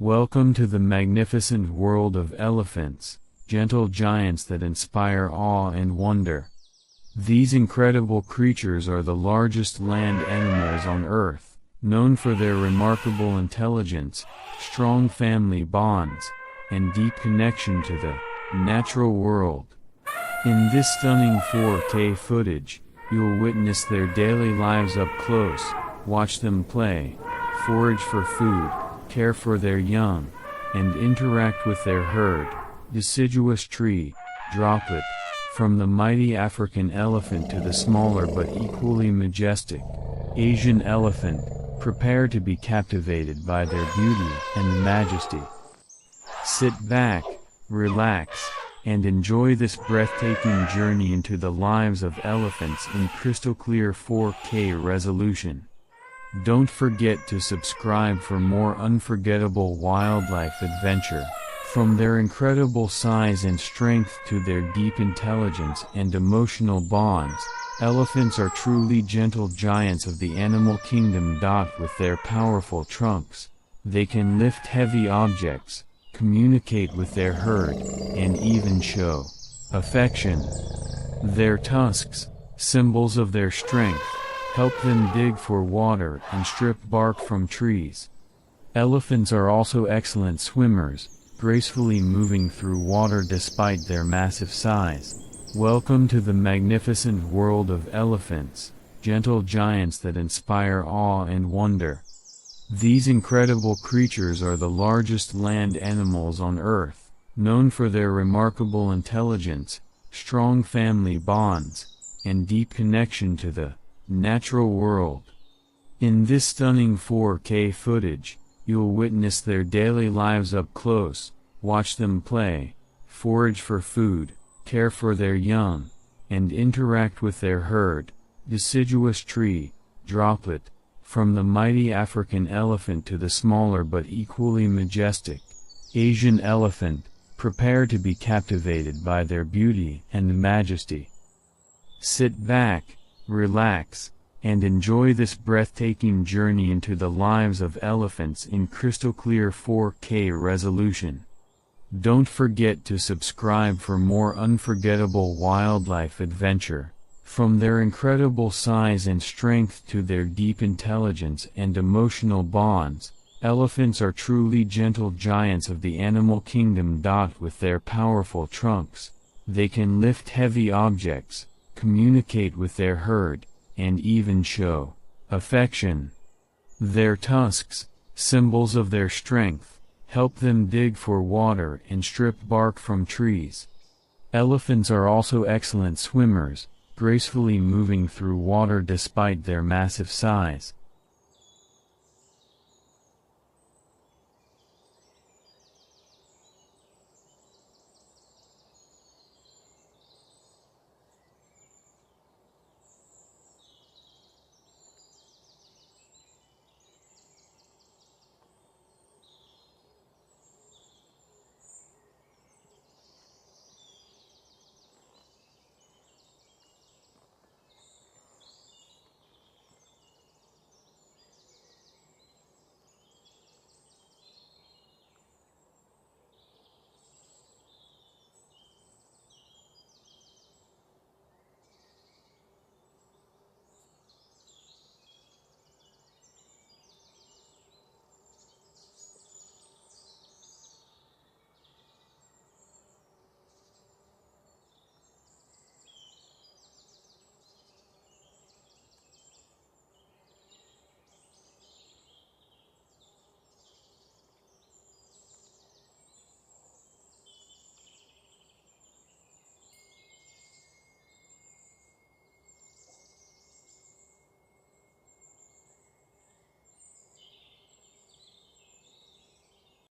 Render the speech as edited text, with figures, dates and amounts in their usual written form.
Welcome to the magnificent world of elephants, gentle giants that inspire awe and wonder. These incredible creatures are the largest land animals on Earth, known for their remarkable intelligence, strong family bonds, and deep connection to the natural world. In this stunning 4K footage, you'll witness their daily lives up close, watch them play, forage for food, care for their young, and interact with their herd. Deciduous tree, droplet, from the mighty African elephant to the smaller but equally majestic Asian elephant, prepare to be captivated by their beauty and majesty. Sit back, relax, and enjoy this breathtaking journey into the lives of elephants in crystal clear 4K resolution. Don't forget to subscribe for more unforgettable wildlife adventure. From their incredible size and strength to their deep intelligence and emotional bonds, elephants are truly gentle giants of the animal kingdom. With their powerful trunks, they can lift heavy objects, communicate with their herd, and even show affection. Their tusks, symbols of their strength, help them dig for water and strip bark from trees. Elephants are also excellent swimmers, gracefully moving through water despite their massive size. Welcome to the magnificent world of elephants, gentle giants that inspire awe and wonder. These incredible creatures are the largest land animals on Earth, known for their remarkable intelligence, strong family bonds, and deep connection to the natural world. In this stunning 4K footage, you'll witness their daily lives up close, watch them play, forage for food, care for their young, and interact with their herd. Deciduous tree, droplet, from the mighty African elephant to the smaller but equally majestic Asian elephant, prepare to be captivated by their beauty and majesty. Sit back, relax, and enjoy this breathtaking journey into the lives of elephants in crystal clear 4K resolution. Don't forget to subscribe for more unforgettable wildlife adventure. From their incredible size and strength to their deep intelligence and emotional bonds, elephants are truly gentle giants of the animal kingdom. With their powerful trunks, they can lift heavy objects, communicate with their herd, and even show affection. Their tusks, symbols of their strength, help them dig for water and strip bark from trees. Elephants are also excellent swimmers, gracefully moving through water despite their massive size.